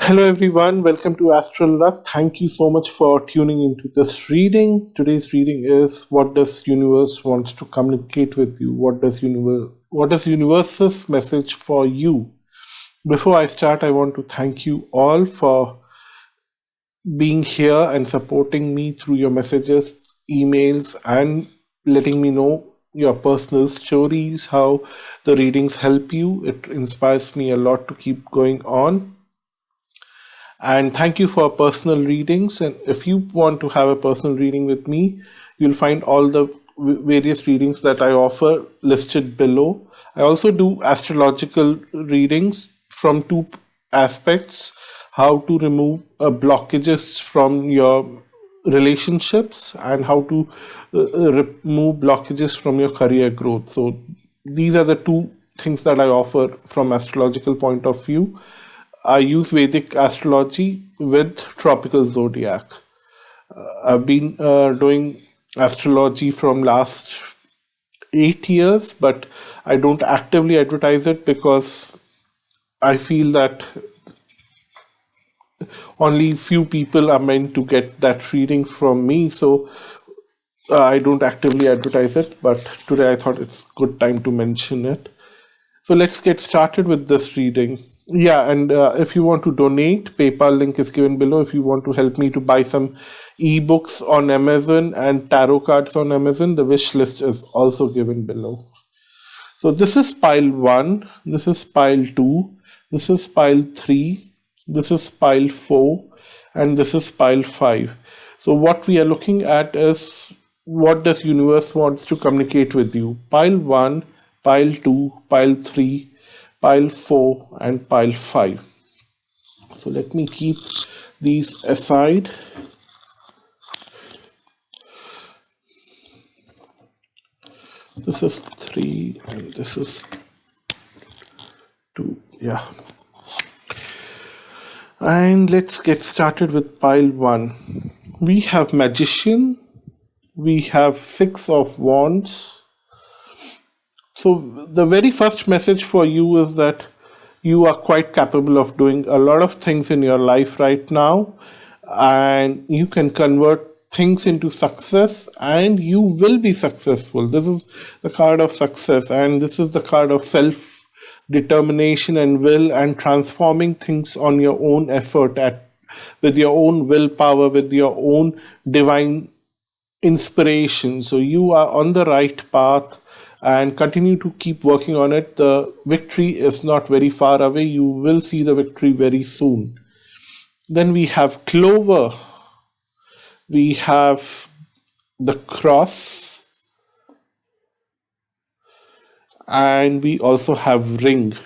Hello everyone, welcome to Astrology. Thank you so much for tuning into this reading. Today's reading is what does universe wants to communicate with you? What is universe's message for you? Before I start, I want to thank you all for being here and supporting me through your messages, emails, and letting me know your personal stories, how the readings help you. It inspires me a lot to keep going on. And thank you for personal readings. And if you want to have a personal reading with me, you'll find all the various readings that I offer listed below. I also do astrological readings from two aspects: how to remove blockages from your relationships and how to remove blockages from your career growth. So these are the two things that I offer from astrological point of view. I use Vedic astrology with tropical zodiac. I've been doing astrology from last 8 years, but I don't actively advertise it because I feel that only few people are meant to get that reading from me. So I don't actively advertise it, but today I thought it's good time to mention it. So let's get started with this reading. Yeah, and if you want to donate, PayPal link is given below. If you want to help me to buy some ebooks on Amazon and tarot cards on Amazon, the wish list is also given below. So this is pile 1, this is pile 2, this is pile 3, this is pile 4, and this is pile 5. So what we are looking at is what does universe wants to communicate with you. Pile 1, pile 2, pile 3, pile 4, and pile 5. So let me keep these aside. This is 3 and this is 2. Yeah. And let's get started with pile 1. We have Magician. We have 6 of Wands. So the very first message for you is that you are quite capable of doing a lot of things in your life right now, and you can convert things into success and you will be successful. This is the card of success, and this is the card of self determination and will, and transforming things on your own effort, with your own willpower, with your own divine inspiration. So you are on the right path and continue to keep working on it. The victory is not very far away. You will see the victory very soon. Then we have Clover. We have the Cross. And we also have Ring.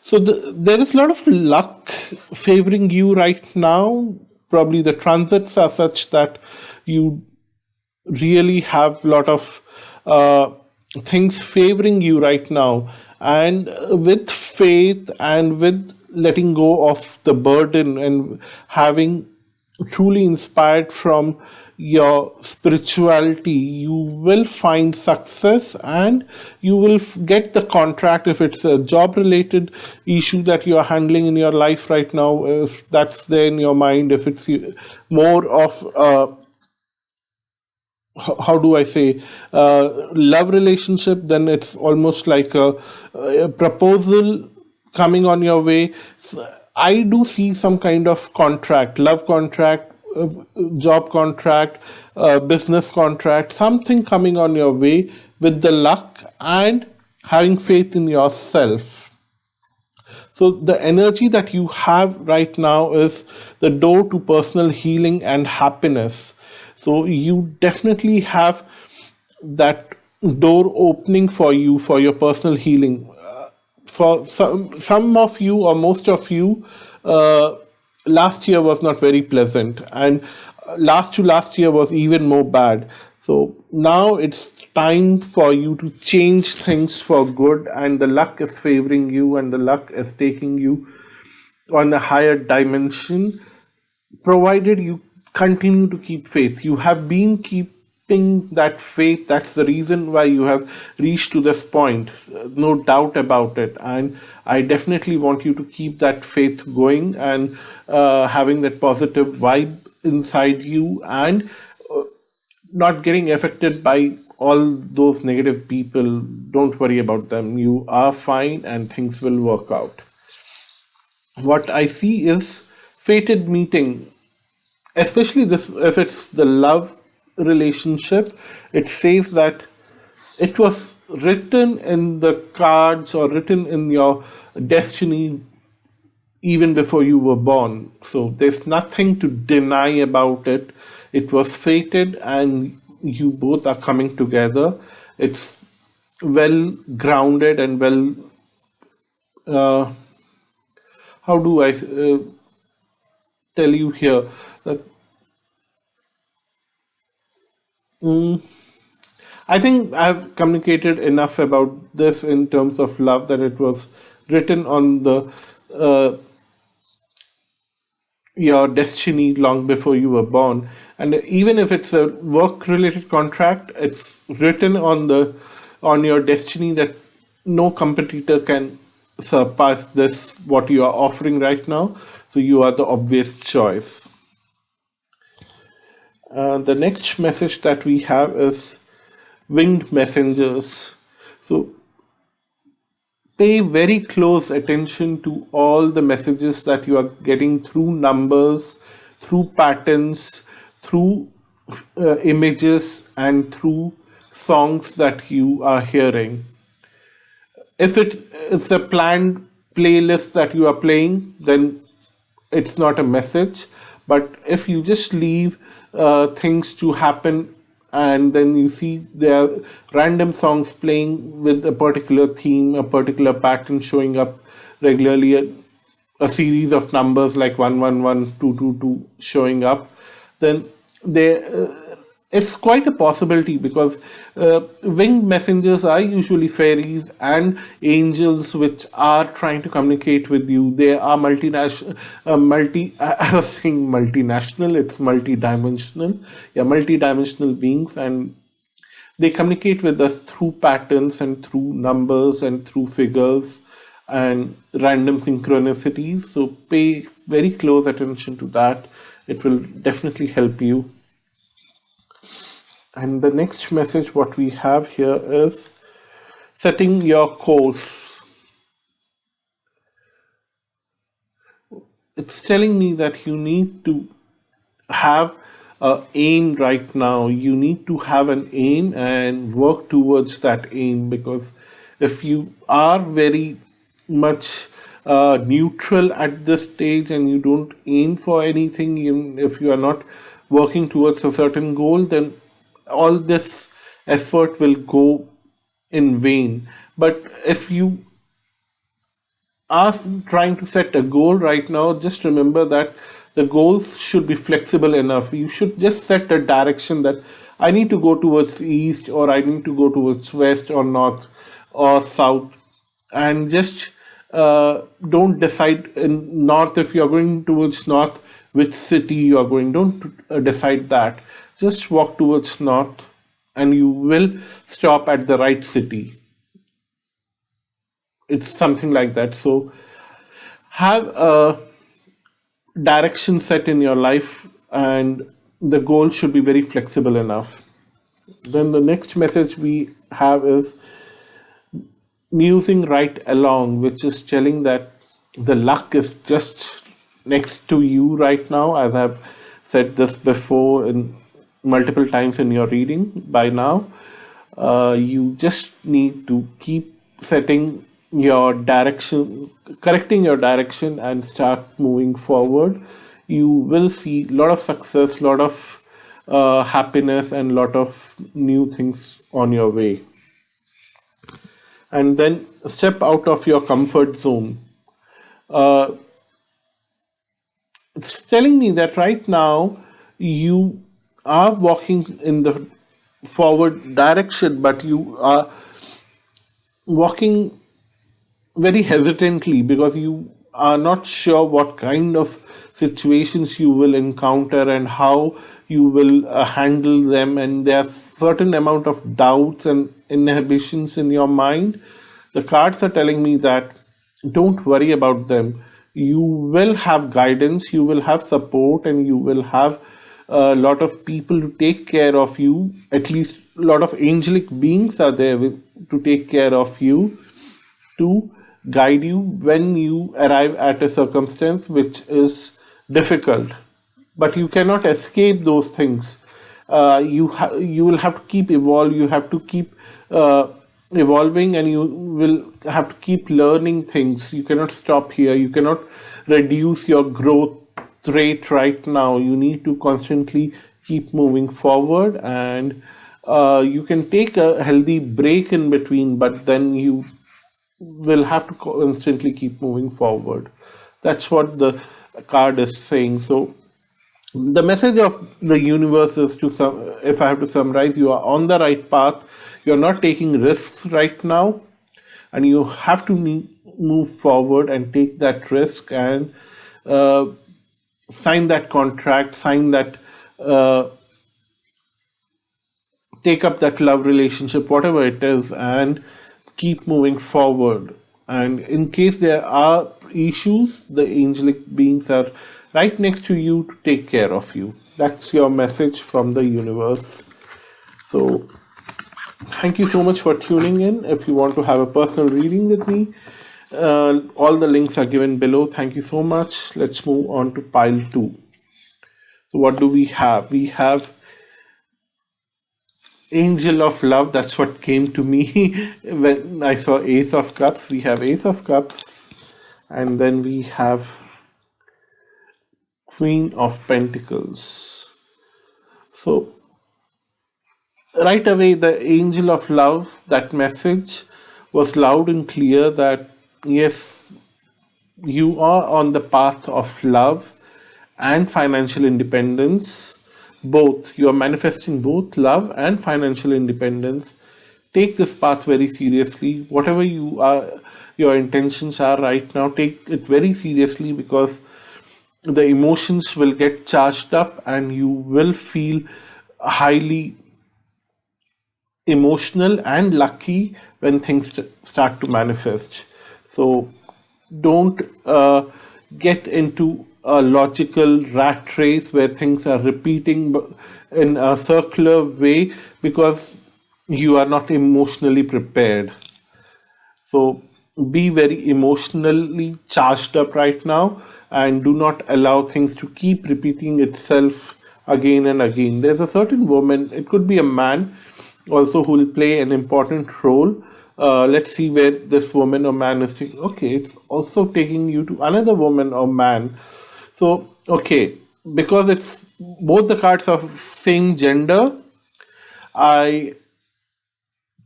So there is a lot of luck favoring you right now. Probably the transits are such that you really have a lot of things favoring you right now, and with faith and with letting go of the burden and having truly inspired from your spirituality, you will find success and you will get the contract. If it's a job related issue that you are handling in your life right now, if that's there in your mind, if it's more of how do I say, love relationship, then it's almost like a proposal coming on your way. So I do see some kind of contract, love contract, job contract, business contract, something coming on your way with the luck and having faith in yourself. So the energy that you have right now is the door to personal healing and happiness. So you definitely have that door opening for you for your personal healing. For some of you or most of you, last year was not very pleasant, and last year was even more bad. So now it's time for you to change things for good, and the luck is favoring you and the luck is taking you on a higher dimension, provided you continue to keep faith. You have been keeping that faith. That's the reason why you have reached to this point. No doubt about it. And I definitely want you to keep that faith going and having that positive vibe inside you, and not getting affected by all those negative people. Don't worry about them. You are fine and things will work out. What I see is fated meeting, especially this if it's the love relationship. It says that it was written in the cards or written in your destiny even before you were born. So there's nothing to deny about it. It was fated and you both are coming together. It's well grounded and well, uh, how do I tell you here that, mm, I think I've communicated enough about this in terms of love, that it was written on the uh, your destiny long before you were born. And even if it's a work related contract, it's written on your destiny that no competitor can surpass this what you are offering right now. So you are the obvious choice. The next message that we have is winged messengers. So pay very close attention to all the messages that you are getting through numbers, through patterns, through images, and through songs that you are hearing. If it's a planned playlist that you are playing, then it's not a message. But if you just leave things to happen, and then you see there are random songs playing with a particular theme, a particular pattern showing up regularly, a series of numbers like 111, 222 showing up, then they it's quite a possibility, because winged messengers are usually fairies and angels which are trying to communicate with you. They are multinational, I was saying multinational, it's multidimensional. Yeah, multidimensional beings, and they communicate with us through patterns and through numbers and through figures and random synchronicities. So pay very close attention to that. It will definitely help you. And the next message, what we have here is setting your course. It's telling me that you need to have a aim right now. You need to have an aim and work towards that aim, because if you are very much neutral at this stage and you don't aim for anything, even if you are not working towards a certain goal, then all this effort will go in vain. But if you are trying to set a goal right now, just remember that the goals should be flexible enough. You should just set a direction that I need to go towards east, or I need to go towards west or north or south, and just don't decide in north, if you're going towards north, which city you are going. Don't decide that. Just walk towards north and you will stop at the right city. It's something like that. So have a direction set in your life, and the goal should be very flexible enough. Then the next message we have is musing right along, which is telling that the luck is just next to you right now, as I've said this before in multiple times in your reading by now. You just need to keep setting your direction, correcting your direction, and start moving forward. You will see a lot of success, lot of happiness, and lot of new things on your way. And then step out of your comfort zone. Uh, it's telling me that right now you are walking in the forward direction, but you are walking very hesitantly, because you are not sure what kind of situations you will encounter and how you will handle them, and there's certain amount of doubts and inhibitions in your mind. The cards are telling me that don't worry about them. You will have guidance, you will have support, and you will have a lot of people to take care of you. At least a lot of angelic beings are there to take care of you, to guide you when you arrive at a circumstance which is difficult. But you cannot escape those things. You will have to keep evolve. You have to keep evolving, and you will have to keep learning things. You cannot stop here. You cannot reduce your growth rate right now. You need to constantly keep moving forward, and you can take a healthy break in between, but then you will have to constantly keep moving forward. That's what the card is saying. So the message of the universe is to if I have to summarize, you are on the right path. You're not taking risks right now, and you have to move forward and take that risk, and sign that contract, sign that take up that love relationship, whatever it is, and keep moving forward. And in case there are issues, the angelic beings are right next to you to take care of you. That's your message from the universe. So thank you so much for tuning in. If you want to have a personal reading with me, all the links are given below. Thank you so much. Let's move on to pile 2. So what do we have? We have Angel of Love. That's what came to me when I saw Ace of Cups. We have Ace of Cups, and then we have Queen of Pentacles. So right away, the Angel of Love, that message was loud and clear that yes, you are on the path of love and financial independence. Both, you are manifesting both love and financial independence. Take this path very seriously. Whatever your intentions are right now, take it very seriously, because the emotions will get charged up and you will feel highly emotional and lucky when things start to manifest. So don't get into a logical rat race where things are repeating in a circular way, because you are not emotionally prepared. So be very emotionally charged up right now, and do not allow things to keep repeating itself again and again. There's a certain woman, it could be a man also, who will play an important role. Let's see where this woman or man is taking. Okay, it's also taking you to another woman or man. So, okay, because it's both the cards of same gender, I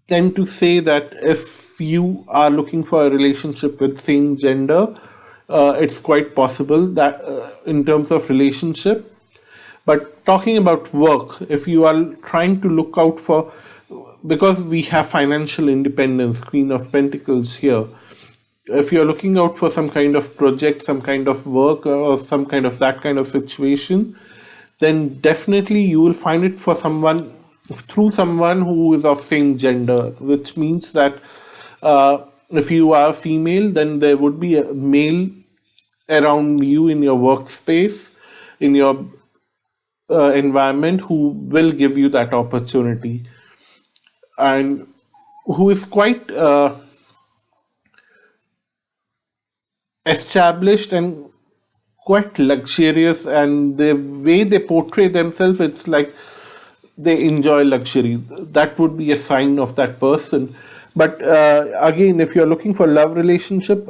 tend to say that if you are looking for a relationship with same gender, it's quite possible that in terms of relationship. But talking about work, if you are trying to look out for, because we have financial independence, Queen of Pentacles here, if you're looking out for some kind of project, some kind of work, or some kind of that kind of situation, then definitely you will find it for someone, through someone who is of same gender, which means that if you are female, then there would be a male around you in your workspace, in your environment, who will give you that opportunity, and who is quite established and quite luxurious, and the way they portray themselves, it's like they enjoy luxury. That would be a sign of that person. But again, if you're looking for love relationship,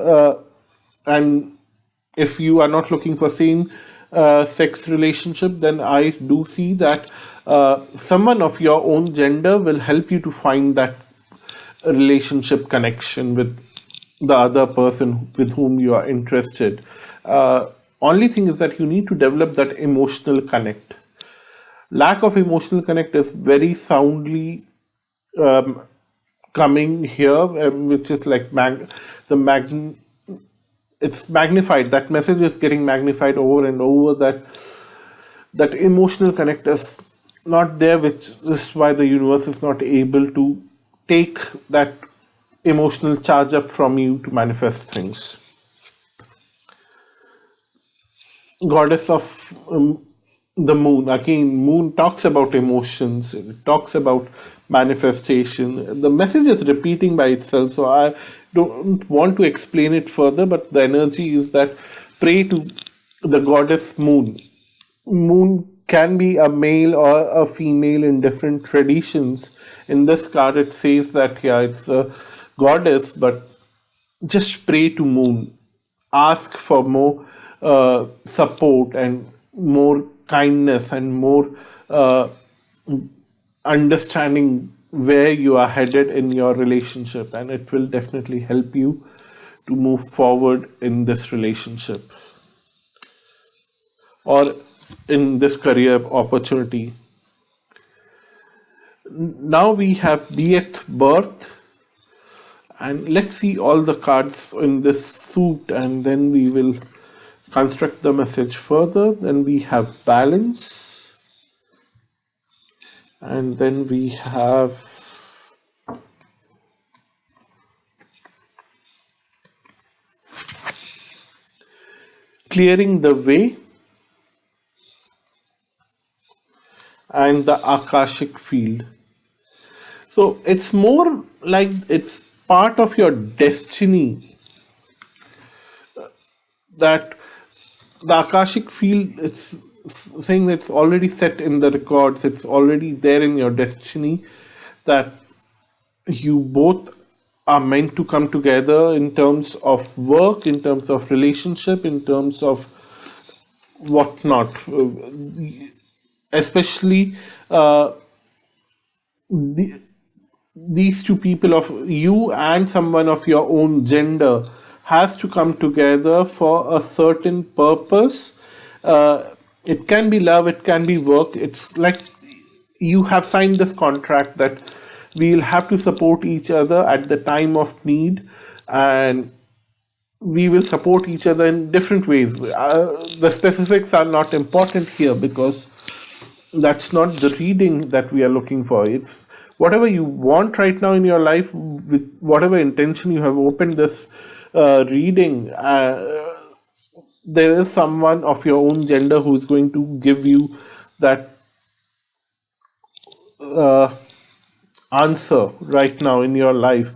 and if you are not looking for same sex relationship, then I do see that someone of your own gender will help you to find that relationship connection with the other person with whom you are interested. Only thing is that you need to develop that emotional connect. Lack of emotional connect is very soundly coming here, which is like it's magnified. That message is getting magnified over and over, that that emotional connect is not there, which is why the universe is not able to take that emotional charge up from you to manifest things. Goddess of the moon, again, moon talks about emotions, it talks about manifestation. The message is repeating by itself, so I don't want to explain it further, but the energy is that pray to the goddess moon. Moon can be a male or a female in different traditions. In this card it says that, yeah, it's a goddess, but just pray to moon, ask for more support and more kindness and more uh, understanding where you are headed in your relationship, and it will definitely help you to move forward in this relationship or in this career opportunity. Now we have 10th birth, and let's see all the cards in this suit, and then we will construct the message further. Then we have balance, and then we have clearing the way, and the Akashic field. So it's more like it's part of your destiny, that the Akashic field, it's saying that it's already set in the records, it's already there in your destiny, that you both are meant to come together in terms of work, in terms of relationship, in terms of whatnot. Especially the, these two people, of you and someone of your own gender, has to come together for a certain purpose. It can be love, it can be work. It's like you have signed this contract that we'll have to support each other at the time of need, and we will support each other in different ways. The specifics are not important here because that's not the reading that we are looking for. It's whatever you want right now in your life, with whatever intention you have opened this reading. There is someone of your own gender who is going to give you that uh, answer right now in your life.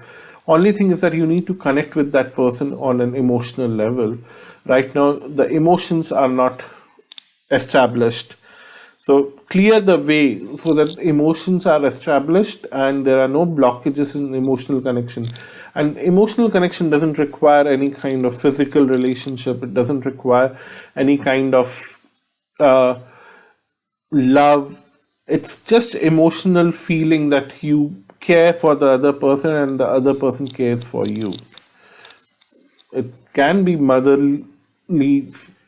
Only thing is that you need to connect with that person on an emotional level. Right now, the emotions are not established. So clear the way so that emotions are established and there are no blockages in emotional connection. And emotional connection doesn't require any kind of physical relationship. It doesn't require any kind of uh, love. It's just emotional feeling that you care for the other person and the other person cares for you. It can be motherly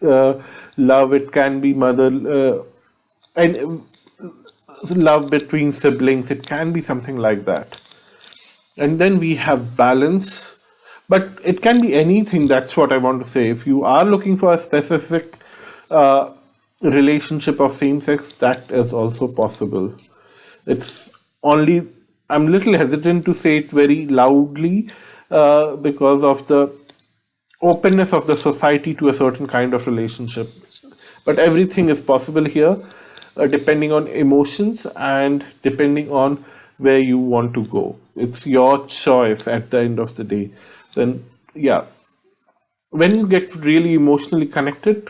uh, love. It can be and love between siblings. It can be something like that. And then we have balance, but it can be anything. That's what I want to say. If you are looking for a specific uh, relationship of same sex, that is also possible. It's only, I'm little hesitant to say it very loudly because of the openness of the society to a certain kind of relationship. But everything is possible here, depending on emotions and depending on where you want to go. It's your choice at the end of the day. Then, yeah, when you get really emotionally connected,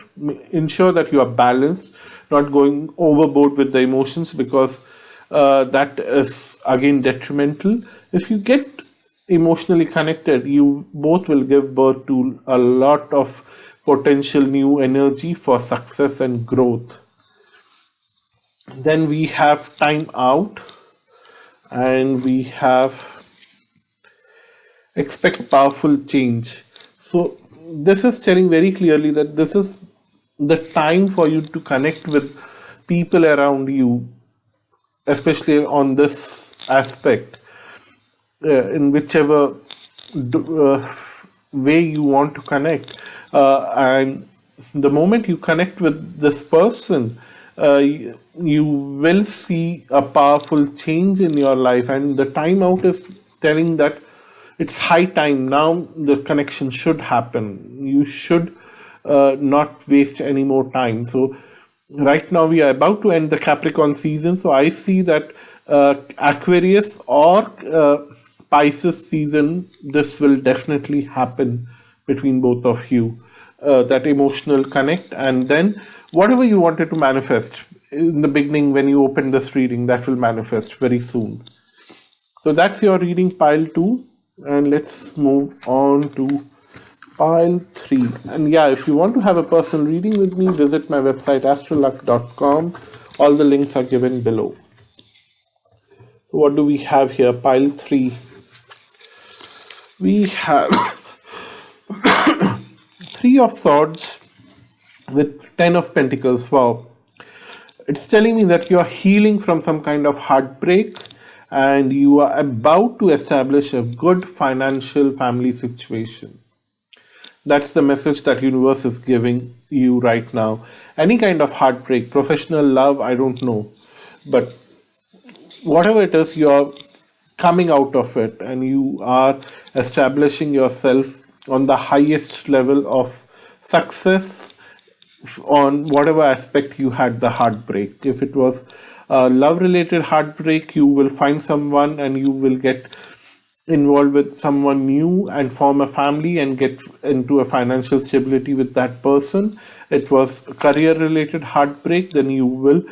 ensure that you are balanced, not going overboard with the emotions, because that is again detrimental. If you get emotionally connected, you both will give birth to a lot of potential new energy for success and growth. Then we have time out, and we have expect powerful change. So this is telling very clearly that this is the time for you to connect with people around you, especially on this aspect, in whichever way you want to connect. And the moment you connect with this person, you will see a powerful change in your life, and the time out is telling that it's high time now. The connection should happen. You should not waste any more time. So right now we are about to end the Capricorn season, so I see that Aquarius or Pisces season, this will definitely happen between both of you. That emotional connect, and then whatever you wanted to manifest in the beginning when you open this reading, that will manifest very soon. So that's your reading, pile 2, and let's move on to pile 3. And yeah, if you want to have a personal reading with me, visit my website astroluck.com. All the links are given below. So what do we have here? Pile 3. We have 3 of Swords with 10 of Pentacles. Wow. It's telling me that you are healing from some kind of heartbreak and you are about to establish a good financial family situation. That's the message that universe is giving you right now. Any kind of heartbreak, professional love, I don't know. But whatever it is, you're coming out of it and you are establishing yourself on the highest level of success on whatever aspect you had the heartbreak. If it was a love related heartbreak, you will find someone and you will get involved with someone new and form a family and get into a financial stability with that person. It was career related heartbreak, then you will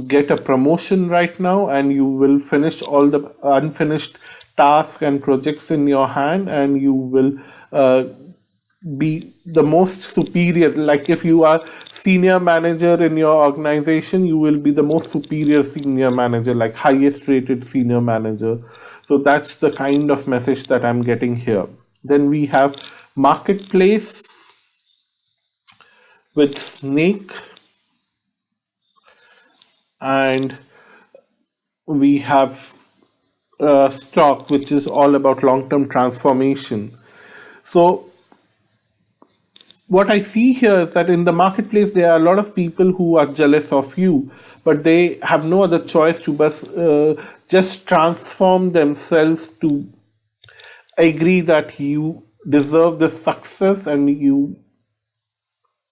get a promotion right now and you will finish all the unfinished tasks and projects in your hand, and you will be the most superior. Like if you are senior manager in your organization, you will be the most superior senior manager, like highest rated senior manager. So that's the kind of message that I'm getting here. Then we have marketplace with snake, and we have stock, which is all about long-term transformation. So what I see here is that in the marketplace, there are a lot of people who are jealous of you, but they have no other choice to just transform themselves to agree that you deserve this success and you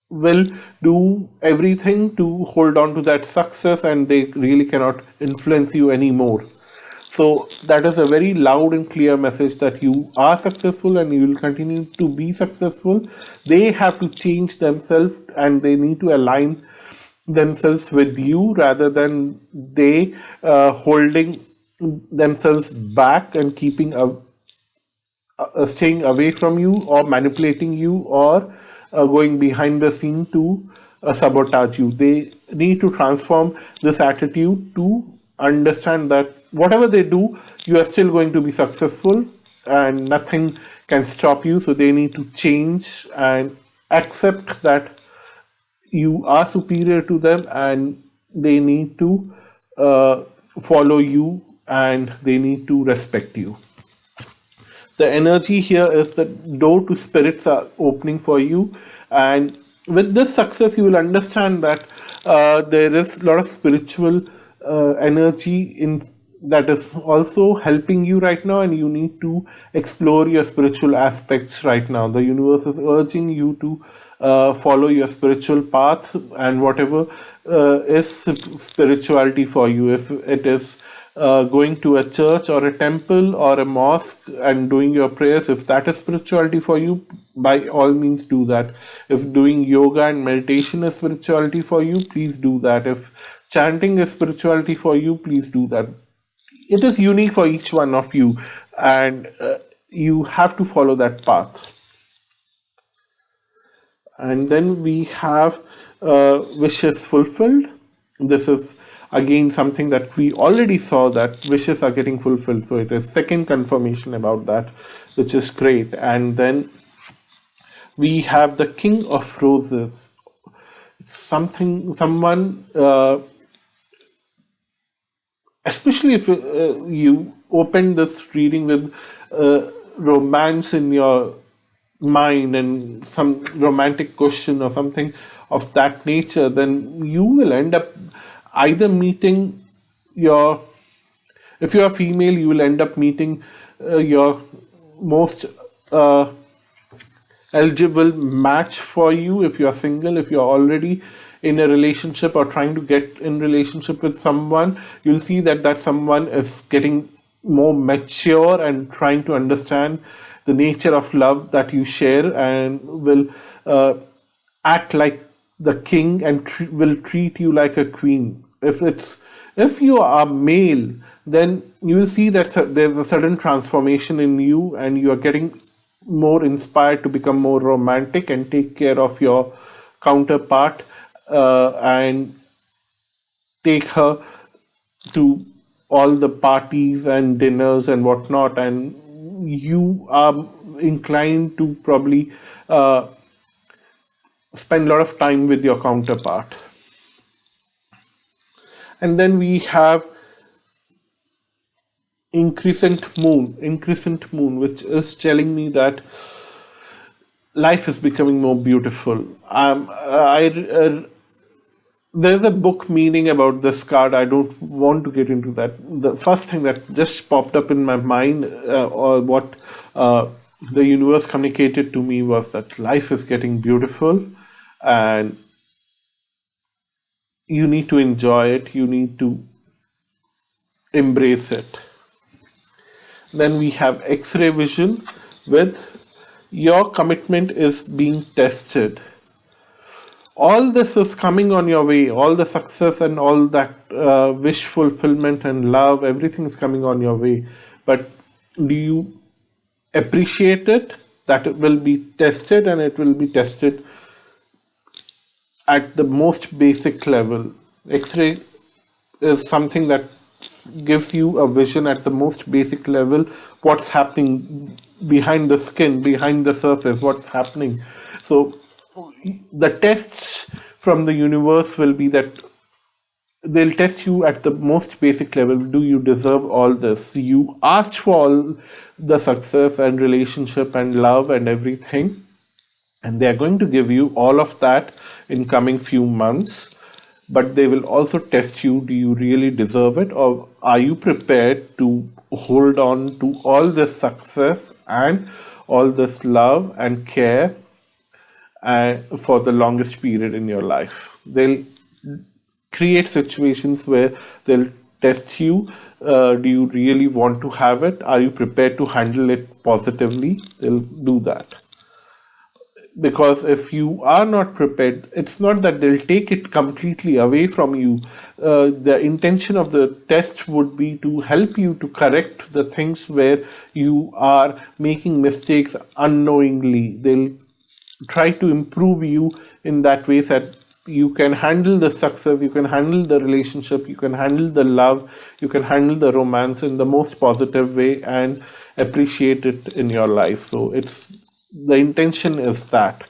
will do everything to hold on to that success, and they really cannot influence you anymore. So that is a very loud and clear message that you are successful and you will continue to be successful. They have to change themselves and they need to align themselves with you rather than they holding themselves back and keeping staying away from you or manipulating you or going behind the scene to sabotage you. They need to transform this attitude to understand that whatever they do, you are still going to be successful and nothing can stop you. So they need to change and accept that you are superior to them and they need to follow you and they need to respect you. The energy here is the door to spirits are opening for you, and with this success you will understand that there is a lot of spiritual energy in that is also helping you right now, and you need to explore your spiritual aspects right now. The universe is urging you to follow your spiritual path and whatever is spirituality for you. If it is going to a church or a temple or a mosque and doing your prayers, if that is spirituality for you, by all means do that. If doing yoga and meditation is spirituality for you, please do that. If chanting is spirituality for you, please do that. It is unique for each one of you, and you have to follow that path. And then we have wishes fulfilled. This is again something that we already saw, that wishes are getting fulfilled, so it is second confirmation about that, which is great. And then we have the King of Roses. Someone especially if you open this reading with romance in your mind and some romantic question or something, of that nature, then you will end up either meeting your, if you are female, you will end up meeting your most uh, eligible match for you. If you are single, if you are already in a relationship or trying to get in relationship with someone, you'll see that that someone is getting more mature and trying to understand the nature of love that you share, and will act like the king and will treat you like a queen. If you are male, then you will see that there's a sudden transformation in you, and you are getting more inspired to become more romantic and take care of your counterpart, and take her to all the parties and dinners and whatnot, and you are inclined to probably spend a lot of time with your counterpart. And then we have increscent moon, which is telling me that life is becoming more beautiful. There's a book meaning about this card. I don't want to get into that. The first thing that just popped up in my mind, or what the universe communicated to me, was that life is getting beautiful, and you need to enjoy it. You need to embrace it. Then we have X-ray vision with your commitment is being tested. All this is coming on your way, all the success and all that wish fulfillment and love, everything is coming on your way. But do you appreciate it? That it will be tested, and it will be tested at the most basic level. X-ray is something that gives you a vision at the most basic level, what's happening behind the skin, behind the surface, what's happening. So the tests from the universe will be that they'll test you at the most basic level. Do you deserve all this? You asked for all the success and relationship and love and everything, and they're going to give you all of that in coming few months. But they will also test you. Do you really deserve it, or are you prepared to hold on to all this success and all this love and care for the longest period in your life? They'll create situations where they'll test you. Do you really want to have it? Are you prepared to handle it positively? They'll do that. Because if you are not prepared, it's not that they'll take it completely away from you. The intention of the test would be to help you to correct the things where you are making mistakes unknowingly. They'll try to improve you in that way, that you can handle the success, you can handle the relationship, you can handle the love, you can handle the romance in the most positive way and appreciate it in your life. So the intention is that.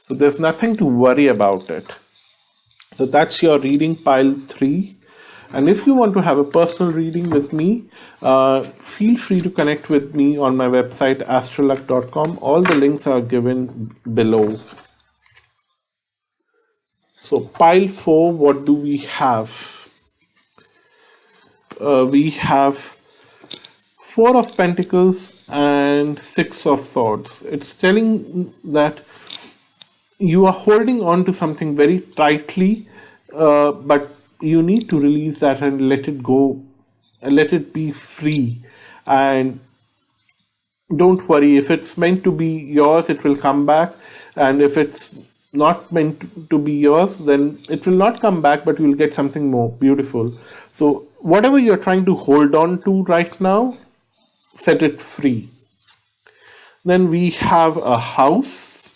So there's nothing to worry about it. So that's your reading pile 3. And if you want to have a personal reading with me, feel free to connect with me on my website astroluck.com. All the links are given below. So pile 4, what do we have? We have 4 of Pentacles and 6 of Swords. It's telling that you are holding on to something very tightly, but you need to release that and let it go, and let it be free. And don't worry, if it's meant to be yours, it will come back. And if it's not meant to be yours, then it will not come back, but you'll get something more beautiful. So whatever you're trying to hold on to right now, set it free. Then we have a house,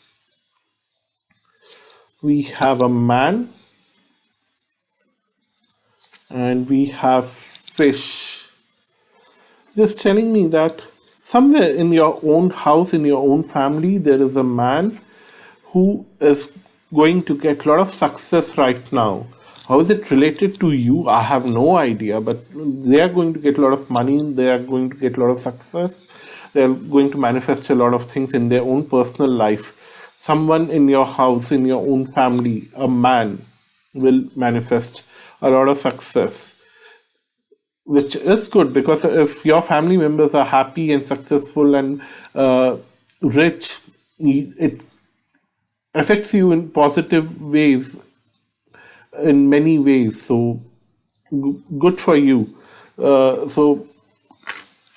we have a man, and we have fish. Just telling me that somewhere in your own house, in your own family, there is a man who is going to get a lot of success right now. How is it related to you? I have no idea, but they are going to get a lot of money, they are going to get a lot of success, they are going to manifest a lot of things in their own personal life. someone in your house, in your own family, a man, will manifest a lot of success, which is good because if your family members are happy and successful and rich, it affects you in positive ways, in many ways. So good for you. So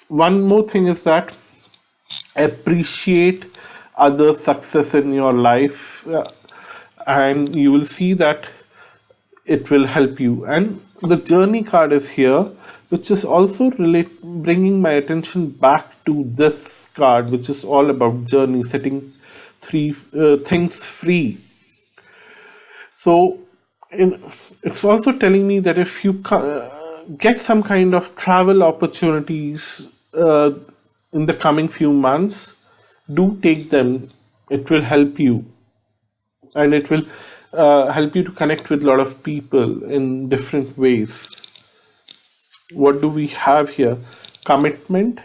one more thing is that appreciate other success in your life, and you will see that it will help you. And the journey card is here, which is also bringing my attention back to this card, which is all about journey, setting three things free. So it's also telling me that if you get some kind of travel opportunities in the coming few months, do take them. It will help you, and it will help you to connect with a lot of people in different ways. What do we have here? Commitment,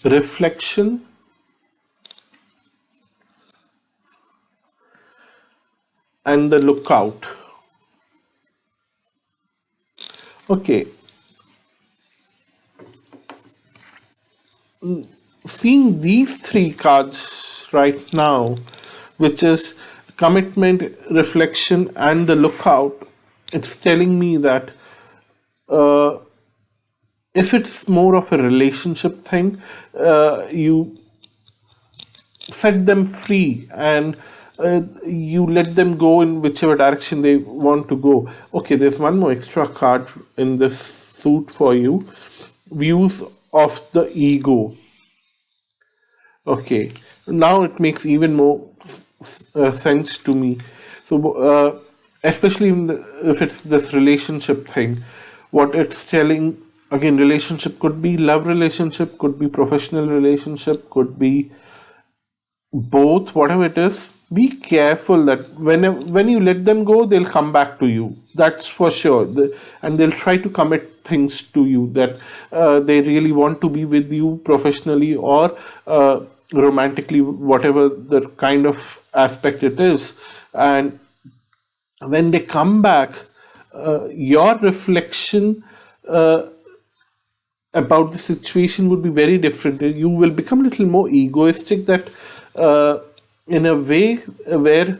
reflection, and the lookout. Okay, seeing these three cards right now, which is commitment, reflection, and the lookout, it's telling me that uh, if it's more of a relationship thing, you set them free and you let them go in whichever direction they want to go. Okay, there's one more extra card in this suit for you. Views of the ego. Okay, now it makes even more sense to me. So, especially if it's this relationship thing, what it's telling, again, relationship could be love relationship, could be professional relationship, could be both, whatever it is. Be careful that when you let them go, they'll come back to you. That's for sure. And they'll try to commit things to you that they really want to be with you professionally or romantically, whatever the kind of aspect it is. And when they come back, your reflection about the situation would be very different. You will become a little more egoistic, that in a way where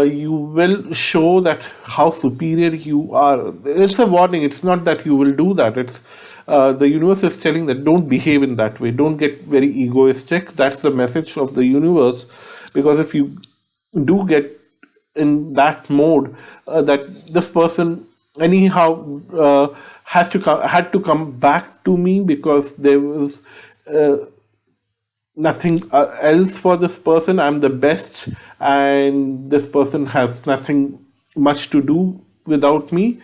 you will show that how superior you are. It's a warning. It's not that you will do that. It's the universe is telling that don't behave in that way. Don't get very egoistic. That's the message of the universe. Because if you do get in that mode, that this person anyhow had to come back to me because there was nothing else for this person. I'm the best, and this person has nothing much to do without me.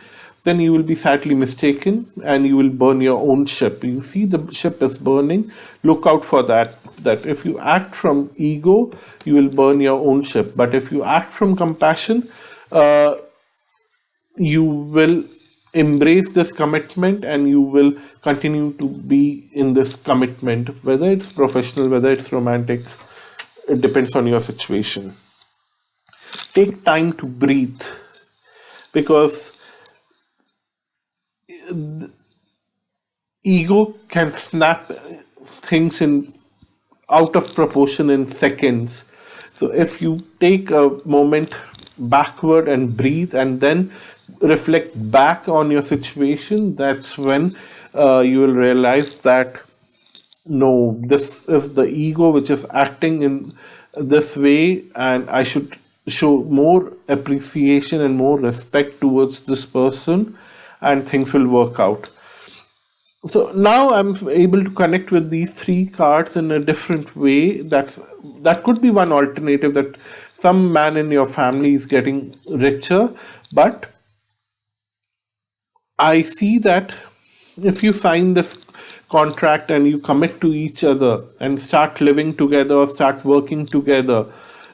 Then you will be sadly mistaken, and you will burn your own ship. You see, the ship is burning. Look out for that. That if you act from ego, you will burn your own ship. But if you act from compassion, you will embrace this commitment and you will continue to be in this commitment, whether it's professional, whether it's romantic. It depends on your situation. Take time to breathe, because ego can snap things in out of proportion in seconds. So if you take a moment backward and breathe and then reflect back on your situation, that's when you will realize that no, this is the ego which is acting in this way, and I should show more appreciation and more respect towards this person, and things will work out. So now I'm able to connect with these three cards in a different way. That could be one alternative, that some man in your family is getting richer, but I see that if you sign this contract and you commit to each other and start living together or start working together,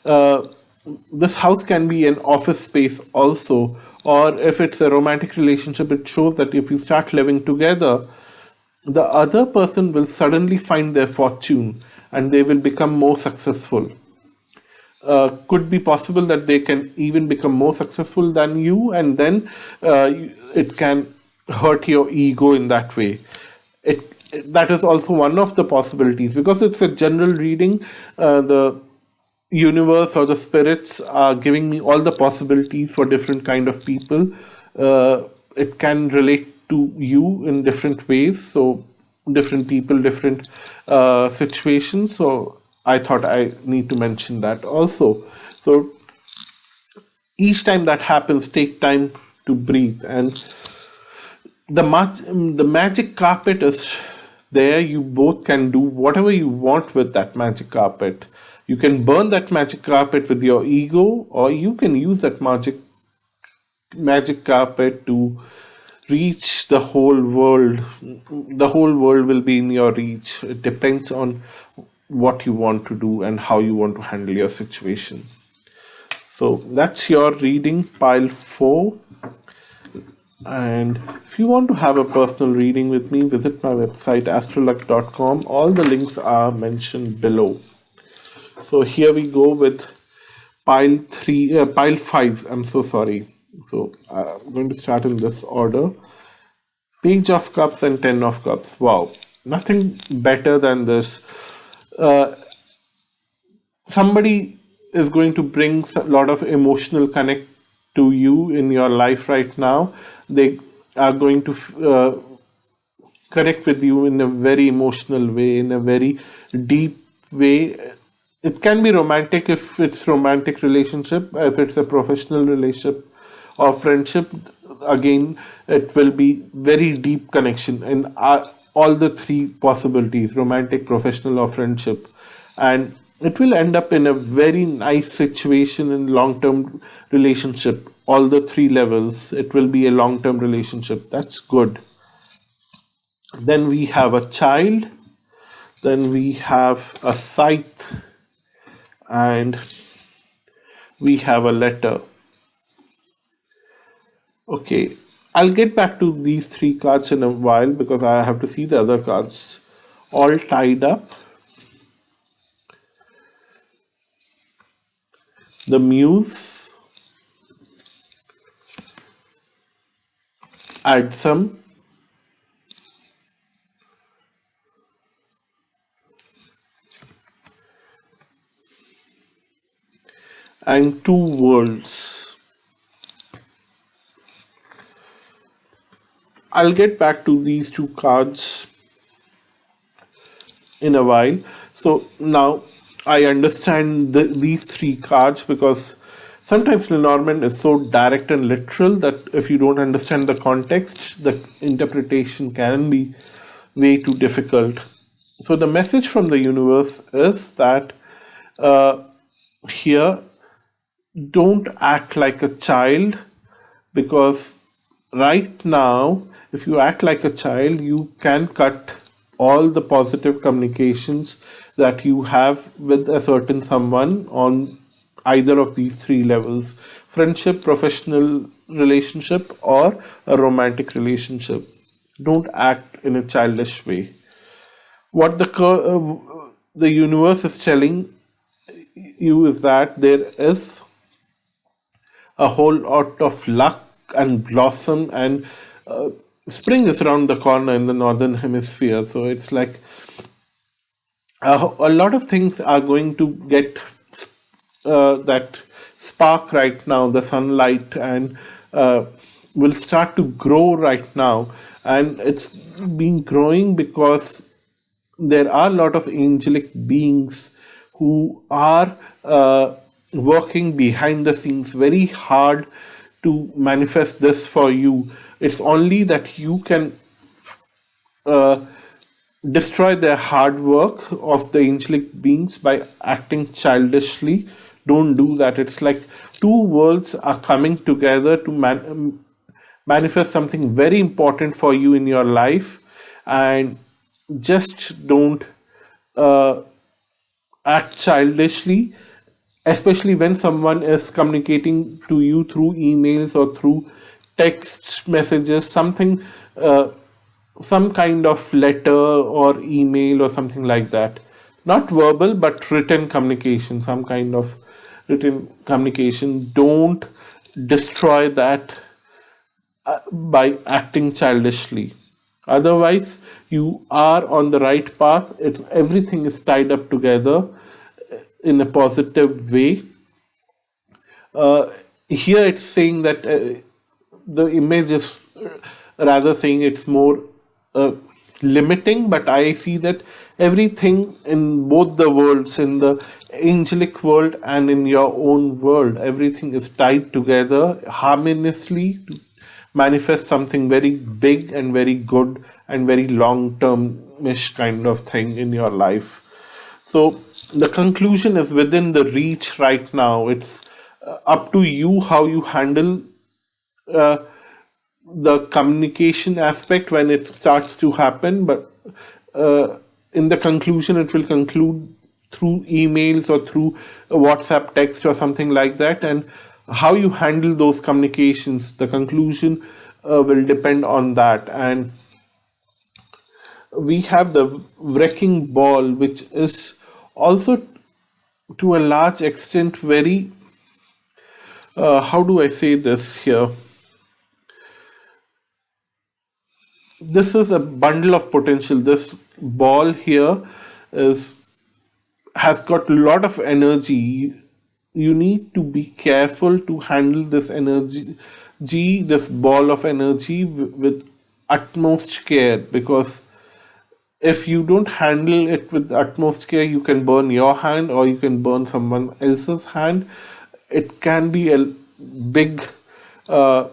uh, this house can be an office space also. Or if it's a romantic relationship, it shows that if you start living together, the other person will suddenly find their fortune and they will become more successful. Could be possible that they can even become more successful than you, and then it can hurt your ego in that way. it that is also one of the possibilities, because it's a general reading. The universe or the spirits are giving me all the possibilities for different kind of people. It can relate to you in different ways, so different people, different situations. So I thought I need to mention that also. So each time that happens, take time to breathe. And the magic carpet is there. You both can do whatever you want with that magic carpet. You can burn that magic carpet with your ego, or you can use that magic carpet to reach the whole world. The whole world will be in your reach. It depends on what you want to do and how you want to handle your situation. So that's your reading, pile 4. And if you want to have a personal reading with me, visit my website astroluck.com. All the links are mentioned below. So here we go with pile 5. I'm so sorry. So I'm going to start in this order. Page of Cups and 10 of Cups. Wow, nothing better than this. Somebody is going to bring a lot of emotional connect to you in your life right now. They are going to connect with you in a very emotional way, in a very deep way. It can be romantic if it's romantic relationship, if it's a professional relationship or friendship. Again, it will be very deep connection in all the three possibilities: romantic, professional, or friendship. And it will end up in a very nice situation in long-term relationship. All the three levels, it will be a long-term relationship. That's good. Then we have a child, then we have a scythe, and we have a letter. Okay, I'll get back to these three cards in a while because I have to see the other cards. All tied up, the muse, add some, and two worlds. I'll get back to these two cards in a while. So now I understand these three cards, because sometimes Lenormand is so direct and literal that if you don't understand the context, the interpretation can be way too difficult. So the message from the universe is that uh, here, don't act like a child, because right now, if you act like a child, you can cut all the positive communications that you have with a certain someone on either of these three levels: friendship, professional relationship, or a romantic relationship. Don't act in a childish way. What the universe is telling you is that there is a whole lot of luck and blossom, and uh, spring is around the corner in the northern hemisphere. So it's like a lot of things are going to get that spark right now, the sunlight, and will start to grow right now. And it's been growing because there are a lot of angelic beings who are working behind the scenes very hard to manifest this for you. It's only that you can uh, destroy the hard work of the angelic beings by acting childishly. Don't do that. It's like two worlds are coming together to manifest something very important for you in your life. And just don't uh, act childishly, especially when someone is communicating to you through emails or through text messages. Something some kind of letter or email or something like that. Not verbal, but written communication, some kind of written communication. Don't destroy that by acting childishly. Otherwise, you are on the right path. It's everything is tied up together in a positive way. Uh, Here it's saying that the image is rather saying it's more uh, limiting, but I see that everything in both the worlds, in the angelic world and in your own world, everything is tied together harmoniously to manifest something very big and very good and very long term ish kind of thing in your life. So the conclusion is within the reach right now. It's up to you how you handle uh, the communication aspect when it starts to happen. But in the conclusion, it will conclude through emails or through a WhatsApp text or something like that. And how you handle those communications, the conclusion will depend on that. And we have the wrecking ball, which is also to a large extent very how do I say this here? This is a bundle of potential. This ball here is has got a lot of energy. You need to be careful to handle this energy, this ball of energy with utmost care, because if you don't handle it with utmost care, you can burn your hand or you can burn someone else's hand. It can be a big uh,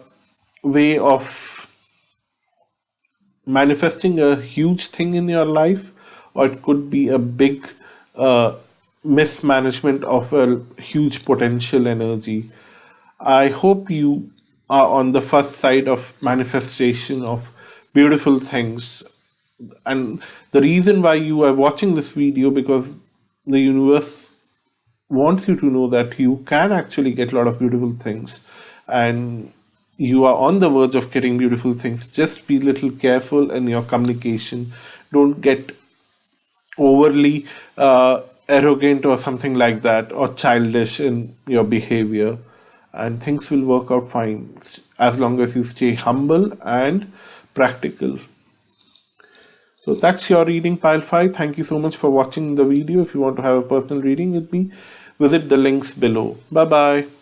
way of manifesting a huge thing in your life, or it could be a big uh, mismanagement of a huge potential energy. I hope you are on the first side of manifestation of beautiful things. And the reason why you are watching this video, because the universe wants you to know that you can actually get a lot of beautiful things, and you are on the verge of getting beautiful things. Just be a little careful in your communication. Don't get overly arrogant or something like that, or childish in your behavior, and things will work out fine as long as you stay humble and practical. So that's your reading, pile 5. Thank you so much for watching the video. If you want to have a personal reading with me, visit the links below. Bye bye.